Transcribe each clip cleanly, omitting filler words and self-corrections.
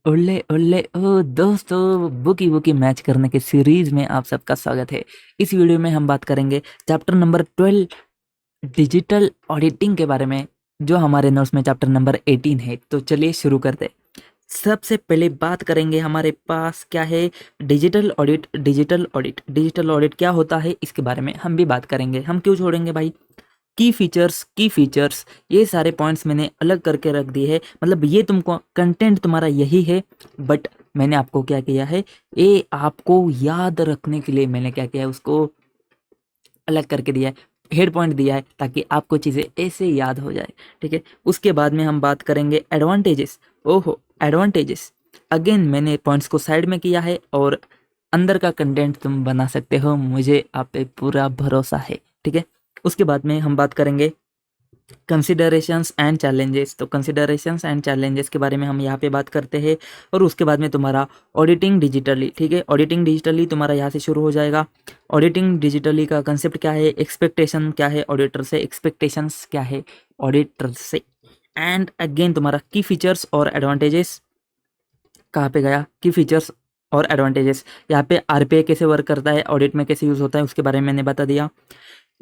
ओले ओले ओ दोस्तों, बुकी बुकी मैच करने के सीरीज में आप सबका स्वागत है। इस वीडियो में हम बात करेंगे चैप्टर नंबर 12 डिजिटल ऑडिटिंग के बारे में, जो हमारे नोट्स में चैप्टर नंबर 18 है। तो चलिए शुरू करते हैं। सबसे पहले बात करेंगे हमारे पास क्या है, डिजिटल ऑडिट। डिजिटल ऑडिट क्या होता है, इसके बारे में हम भी बात करेंगे। हम क्यों छोड़ेंगे भाई। की फीचर्स ये सारे पॉइंट्स मैंने अलग करके रख दिए है। मतलब ये तुमको कंटेंट तुम्हारा यही है, बट मैंने आपको क्या किया है, ये आपको याद रखने के लिए मैंने क्या किया है, उसको अलग करके दिया है, हेड पॉइंट दिया है, ताकि आपको चीज़ें ऐसे याद हो जाए। ठीक है, उसके बाद में हम बात करेंगे एडवांटेजेस। ओहो, एडवांटेजेस अगेन मैंने पॉइंट्स को साइड में किया है, और अंदर का कंटेंट तुम बना सकते हो, मुझे आप पे पूरा भरोसा है। ठीक है, उसके बाद में हम बात करेंगे कंसिडरेशंस एंड चैलेंजेस। तो कंसिडरेशंस एंड चैलेंजेस के बारे में हम यहाँ पे बात करते हैं। और उसके बाद में तुम्हारा ऑडिटिंग डिजिटली। ठीक है, ऑडिटिंग डिजिटली तुम्हारा यहाँ से शुरू हो जाएगा। ऑडिटिंग डिजिटली का कंसेप्ट क्या है, एक्सपेक्टेशन क्या है ऑडिटर से, एक्सपेक्टेशंस क्या है ऑडिटर से, एंड अगेन तुम्हारा की फीचर्स और एडवांटेजेस। कहाँ पे गया की फीचर्स और एडवांटेजेस। यहाँ पे आरपीआई कैसे वर्क करता है, ऑडिट में कैसे यूज़ होता है, उसके बारे में मैंने बता दिया।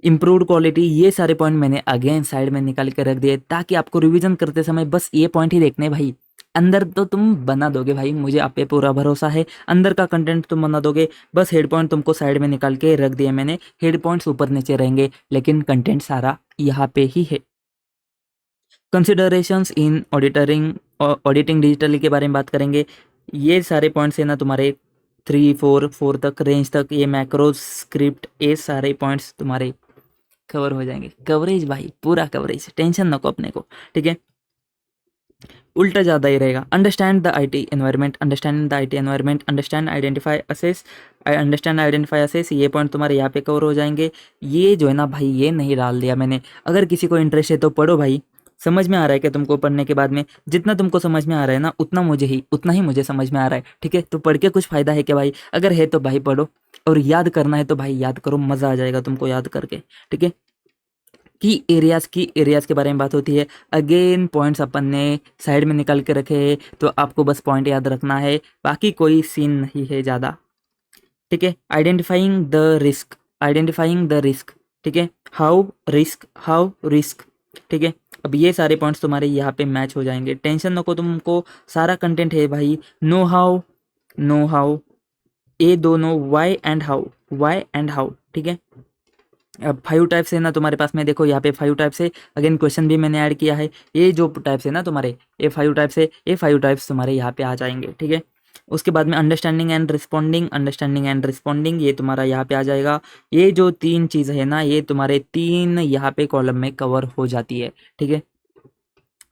इम्प्रूव्ड क्वालिटी, ये सारे पॉइंट मैंने अगेन साइड में निकाल के रख दिए, ताकि आपको रिवीजन करते समय बस ये पॉइंट ही देखने हैं भाई। अंदर तो तुम बना दोगे भाई, मुझे आप पे पूरा भरोसा है। अंदर का कंटेंट तुम बना दोगे, बस हेड पॉइंट तुमको साइड में निकाल के रख दिए मैंने। हेड पॉइंट्स ऊपर नीचे रहेंगे, लेकिन कंटेंट सारा यहाँ पे ही है। कंसिडरेशंस इन ऑडिटिंग डिजिटली के बारे में बात करेंगे। ये सारे पॉइंट्स है ना तुम्हारे 3 4 4 तक रेंज तक, ये मैक्रो स्क्रिप्ट, ये सारे पॉइंट्स तुम्हारे कवर हो जाएंगे। कवरेज भाई, पूरा कवरेज, टेंशन नको अपने को। ठीक है, उल्टा ज़्यादा ही रहेगा। Understand the IT environment, understand the IT environment, understand identify assess, understand identify assess, ये पॉइंट तुम्हारे यहाँ पे कवर हो जाएंगे। ये जो है ना भाई, ये नहीं डाल दिया मैंने। अगर किसी को इंटरेस्ट है तो पढ़ो भाई, समझ में आ रहा है कि तुमको पढ़ने के बाद में जितना तुमको समझ में आ रहा है ना, उतना ही मुझे समझ में आ रहा है। ठीक है, तो पढ़ के कुछ फ़ायदा है क्या भाई। अगर है तो भाई पढ़ो, और याद करना है तो भाई याद करो, मज़ा आ जाएगा तुमको याद करके। ठीक है, की एरियाज के बारे में बात होती है। अगेन पॉइंट्स अपन ने साइड में निकाल के रखे हैं, तो आपको बस पॉइंट याद रखना है, बाकी कोई सीन नहीं है ज़्यादा। ठीक है, आइडेंटिफाइंग द रिस्क। ठीक है, हाउ रिस्क। ठीक है, अब ये सारे पॉइंट्स तुम्हारे यहाँ पे मैच हो जाएंगे, टेंशन नको तुमको। सारा कंटेंट है भाई। नो हाउ, ये दोनों वाई एंड हाउ। ठीक है, अब 5 टाइप्स है ना तुम्हारे पास में, देखो यहाँ पे 5 टाइप्स है। अगेन क्वेश्चन भी मैंने ऐड किया है। ये जो टाइप्स है ना तुम्हारे, ये 5 टाइप्स है, ये 5 टाइप्स तुम्हारे यहाँ पे आ जाएंगे। ठीक है, उसके बाद में अंडरस्टैंडिंग, ये तुम्हारा यहाँ पे आ जाएगा। ये जो 3 चीज़ है ना, ये तुम्हारे 3 यहाँ पे कॉलम में कवर हो जाती है। ठीक है,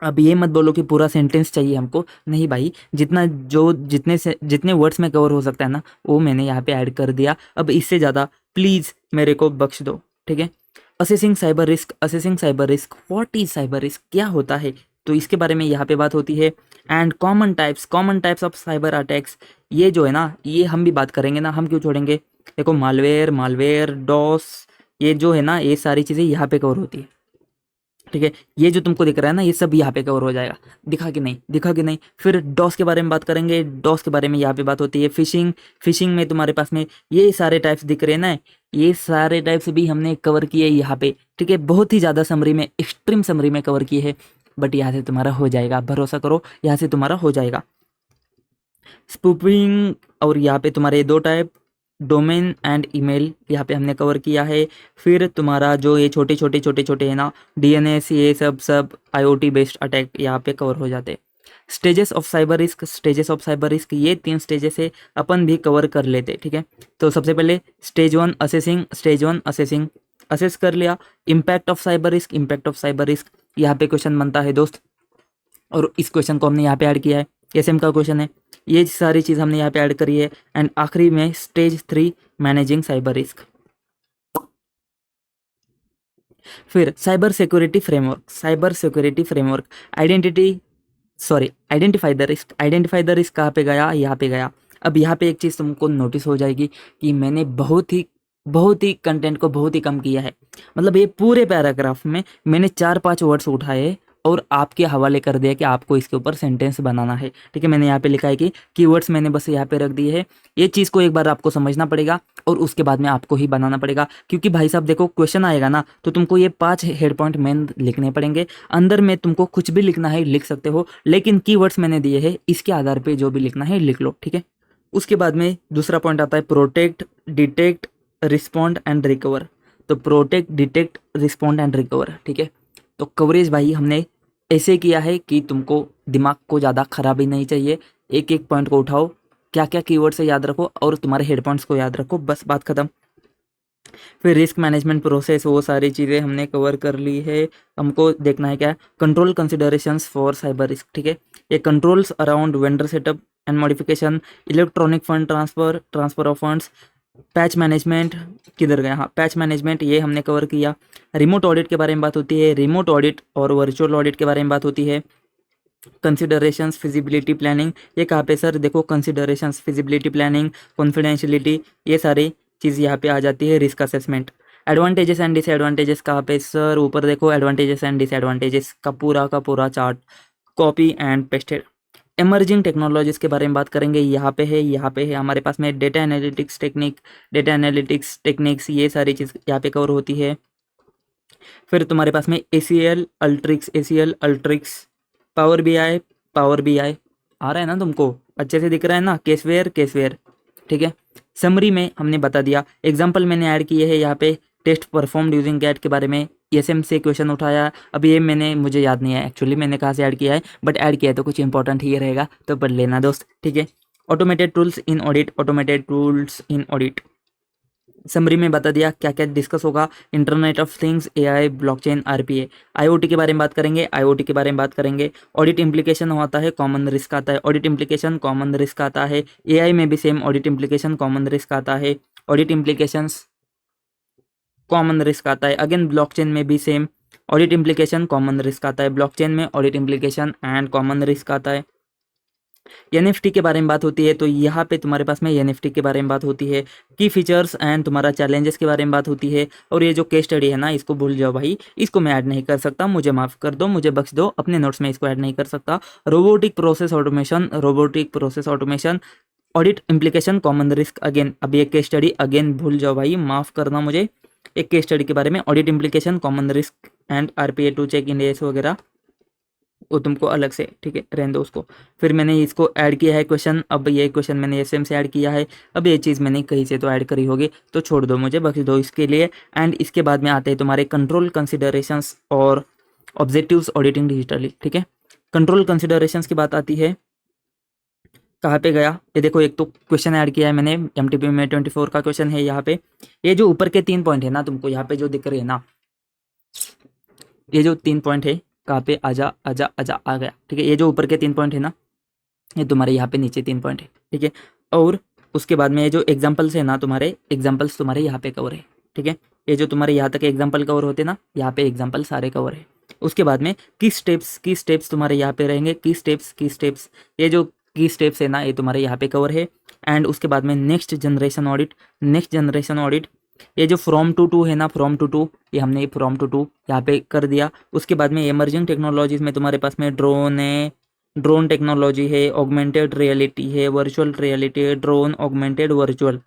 अब ये मत बोलो कि पूरा सेंटेंस चाहिए हमको, नहीं भाई, जितने वर्ड्स में कवर हो सकता है ना, वो मैंने यहाँ पे ऐड कर दिया। अब इससे ज़्यादा प्लीज़ मेरे को बख्श दो। ठीक है, assessing cyber risk, what is cyber risk, क्या होता है, तो इसके बारे में यहाँ पे बात होती है। And common types of cyber attacks, ये जो है ना, ये हम भी बात करेंगे ना, हम क्यों छोड़ेंगे। देखो, मालवेयर डॉस, ये जो है ना, ये सारी चीज़ें यहाँ पे कवर होती है। ठीक है, ये जो तुमको दिख रहा है ना, ये सब यहाँ पे कवर हो जाएगा। दिखा कि नहीं। फिर डॉस के बारे में बात करेंगे। डॉस के बारे में यहाँ पे बात होती है। फिशिंग में तुम्हारे पास में ये सारे टाइप्स दिख रहे हैं ना, ये सारे टाइप्स भी हमने कवर किए यहाँ पे। ठीक है, बहुत ही ज़्यादा समरी में, एक्सट्रीम समरी में कवर किए हैं, बट यहाँ से तुम्हारा हो जाएगा, भरोसा करो, यहाँ से तुम्हारा हो जाएगा। स्पूपिंग, और यहाँ पे तुम्हारे 2 टाइप, डोमेन एंड ईमेल, यहाँ पे हमने कवर किया है। फिर तुम्हारा जो ये छोटे छोटे है ना, डीएनएस, ये सब आईओटी बेस्ड अटैक यहाँ पे कवर हो जाते हैं। स्टेजेस ऑफ साइबर रिस्क, ये 3 स्टेजेस है, अपन भी कवर कर लेते। ठीक है, तो सबसे पहले स्टेज 1 असेस कर लिया। इम्पैक्ट ऑफ साइबर रिस्क, यहाँ पे क्वेश्चन बनता है दोस्त, और इस क्वेश्चन को हमने यहाँ पे ऐड किया है, एसएम का क्वेश्चन है। ये सारी चीज़ हमने यहाँ पे ऐड करी है। एंड आखिरी में स्टेज 3, मैनेजिंग साइबर रिस्क। फिर cyber security framework, identify the risk कहाँ पे गया, यहाँ पे गया। अब यहाँ पे एक चीज़ तुमको नोटिस हो जाएगी कि मैंने बहुत ही कंटेंट को बहुत ही कम किया है। मतलब ये पूरे पैराग्राफ में मैंने 4 5 वर्ड्स उठाए, और आपके हवाले कर दिया कि आपको इसके ऊपर सेंटेंस बनाना है। ठीक है, मैंने यहाँ पे लिखा है कि कीवर्ड्स मैंने बस यहाँ पे रख दिए है। ये चीज़ को एक बार आपको समझना पड़ेगा और उसके बाद में आपको ही बनाना पड़ेगा, क्योंकि भाई साहब देखो क्वेश्चन आएगा ना तो तुमको ये 5 हेड पॉइंट मेन लिखने पड़ेंगे। अंदर में तुमको कुछ भी लिखना है लिख सकते हो, लेकिन कीवर्ड्स मैंने दिए हैं, इसके आधार पर जो भी लिखना है लिख लो। ठीक है, उसके बाद में दूसरा पॉइंट आता है protect, detect, respond and recover. तो protect, detect, respond and recover. ठीक है, तो कवरेज भाई हमने ऐसे किया है कि तुमको दिमाग को ज़्यादा खराबी नहीं चाहिए। एक एक पॉइंट को उठाओ, क्या क्या कीवर्ड से याद रखो और तुम्हारे हेड पॉइंट्स को याद रखो, बस बात खत्म। फिर रिस्क मैनेजमेंट प्रोसेस, वो सारी चीज़ें हमने कवर कर ली है। हमको देखना है क्या, control considerations for cyber risk. ठीक है, ये controls around vendor setup and modification, electronic fund transfer, transfer of funds, patch management किधर गया, हाँ पैच मैनेजमेंट ये हमने कवर किया। रिमोट ऑडिट के बारे में बात होती है, रिमोट ऑडिट और वर्चुअल ऑडिट के बारे में बात होती है। कंसिडरेशंस, फिजिबिलिटी प्लानिंग, ये कहाँ पे सर, देखो कंसिडरेशंस, फिजिबिलिटी प्लानिंग, कॉन्फिडेंशियलिटी, ये सारी चीज़ यहाँ पे आ जाती है। Risk assessment, advantages and disadvantages कहाँ पे सर, ऊपर देखो एडवांटेजेस एंड डिसएडवांटेजेस का पूरा chart, copy and pasted. Emerging technologies के बारे में बात करेंगे, यहाँ पे है हमारे पास में data analytics technique, data analytics techniques, ये सारी चीज़ यहाँ पे कवर होती है। फिर तुम्हारे पास में ACL अल्ट्रिक्स, पावर BI आ रहा है ना तुमको, अच्छे से दिख रहा है ना, केसवेयर। ठीक है, समरी में हमने बता दिया। एग्जाम्पल मैंने ऐड किए हैं यहाँ पे, टेस्ट परफॉर्म्ड यूजिंग गैट के बारे में ESM से क्वेश्चन उठाया। अब ये मुझे याद नहीं है एक्चुअली मैंने कहाँ से ऐड किया है, बट ऐड किया है तो कुछ इंपॉर्टेंट ही रहेगा, तो पढ़ लेना दोस्त। ठीक है, automated tools in audit, summary में बता दिया क्या क्या डिस्कस होगा। Internet of things, AI, blockchain, RPA, IoT के बारे में बात करेंगे। ऑडिट इम्प्लीकेशन होता है, कॉमन रिस्क आता है, ऑडिट इम्प्लीकेशन कॉमन रिस्क आता है। AI में भी same audit implication common risk आता है, ऑडिट इम्प्लीकेशंस कॉमन रिस्क आता है। अगेन ब्लॉकचेन में भी same audit implication common risk आता है, ब्लॉकचेन में audit implication and common risk आता है। NFT के बारे में बात होती है, तो यहाँ पे तुम्हारे पास में NFT के बारे में बात होती है, की फीचर्स एंड तुम्हारा चैलेंजेस के बारे में बात होती है। और ये जो केस स्टडी है ना, इसको भूल जाओ भाई, इसको मैं ऐड नहीं कर सकता, मुझे माफ़ कर दो, मुझे बख्श दो, अपने नोट्स में इसको ऐड नहीं कर सकता। Robotic process automation, audit implication common risk. Again अब ये केस स्टडी अगेन भूल जाओ भाई, माफ़ करना मुझे। एक केस स्टडी के बारे में, audit implication common risk and RPA to check in एस वगैरह, वो तुमको अलग से, ठीक है, रहने दो उसको। फिर मैंने इसको ऐड किया है क्वेश्चन, अब ये क्वेश्चन मैंने SM से ऐड किया है। अब ये चीज़ मैंने कहीं से तो ऐड करी होगी, तो छोड़ दो, मुझे बख्श दो इसके लिए। एंड इसके बाद में आते हैं तुम्हारे कंट्रोल कंसिडरेशंस और ऑब्जेक्टिव्स ऑडिटिंग डिजिटली। ठीक है, कंट्रोल कंसिडरेशंस की बात आती है, कहाँ पे गया, ये देखो एक तो क्वेश्चन ऐड किया है मैंने MTP में 24 का क्वेश्चन है यहाँ पे। ये जो ऊपर के 3 पॉइंट है ना, तुमको यहाँ पे जो दिख रहे हैं ना, ये जो 3 पॉइंट है, कहाँ पे, आजा आ गया। ठीक है, ये जो ऊपर के 3 पॉइंट है ना, ये तुम्हारे यहाँ पे नीचे 3 पॉइंट है। ठीक है, और उसके बाद में ये जो एग्जाम्पल्स है ना, तुम्हारे एग्जाम्पल्स तुम्हारे यहाँ पे कवर है। ठीक है, ये जो तुम्हारे यहाँ तक एग्जाम्पल कवर होते हैं ना, यहाँ पे एग्जाम्पल सारे कवर है। उसके बाद में की स्टेप्स तुम्हारे यहाँ पे रहेंगे, की स्टेप्स, ये जो की स्टेप्स है ना, ये तुम्हारे यहाँ पे कवर है। एंड उसके बाद में नेक्स्ट जनरेशन ऑडिट, ये जो फ्रॉम टू है ना, ये हमने फ्रॉम टू यहाँ पे कर दिया। उसके बाद में इमर्जिंग टेक्नोलॉजीज में तुम्हारे पास में ड्रोन टेक्नोलॉजी है, ऑगमेंटेड रियलिटी है, वर्चुअल रियलिटी है, ड्रोन ऑगमेंटेड वर्चुअल,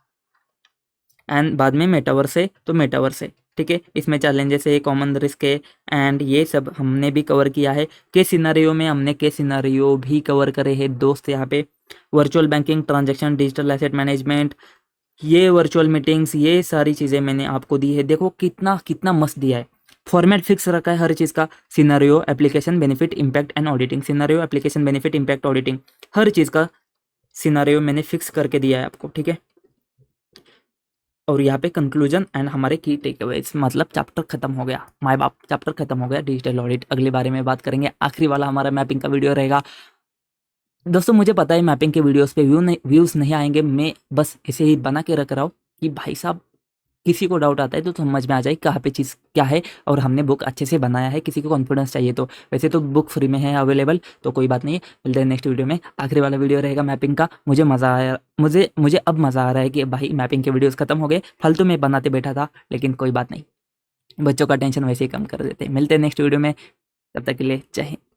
एंड बाद में मेटावर्स है, तो मेटावर्स है। ठीक है, इसमें चैलेंजेस है, कॉमन रिस्क है, एंड ये सब हमने भी कवर किया है। के सिनारियो में हमने के सिनारियो भी कवर करे हैं दोस्त यहाँ पे। Virtual banking, transaction, digital asset management, ये वर्चुअल मीटिंग्स, ये सारी चीज़ें मैंने आपको दी है। देखो कितना कितना मस्त दिया है, फॉर्मेट फिक्स रखा है हर चीज़ का, scenario, application, benefit, impact and auditing, scenario, application, benefit, impact, auditing, हर चीज़ का सिनारियो मैंने फिक्स करके दिया है आपको। ठीक है, और यहाँ पे कंक्लूजन एंड हमारे की टेकअवेज, मतलब चैप्टर खत्म हो गया, माय बाप चैप्टर खत्म हो गया, डिजिटल ऑडिट अगले बारे में बात करेंगे। आखिरी वाला हमारा मैपिंग का वीडियो रहेगा। दोस्तों मुझे पता है मैपिंग के वीडियोस पे व्यूज़ नहीं आएंगे, मैं बस ऐसे ही बना के रख रहा हूँ कि भाई साहब किसी को डाउट आता है तो समझ में आ जाए कहाँ पे चीज़ क्या है, और हमने बुक अच्छे से बनाया है, किसी को कॉन्फिडेंस चाहिए तो। वैसे तो बुक फ्री में है अवेलेबल, तो कोई बात नहीं है, मिलते हैं नेक्स्ट वीडियो में। आखिरी वाला वीडियो रहेगा मैपिंग का। मुझे मज़ा आया, मुझे अब मज़ा आ रहा है कि भाई मैपिंग के वीडियोज़ खत्म हो गए, फालतू में बनाते बैठा था, लेकिन कोई बात नहीं, बच्चों का टेंशन वैसे ही कम कर देते हैं। मिलते हैं नेक्स्ट वीडियो में। तब तक के लिए जय हिंद।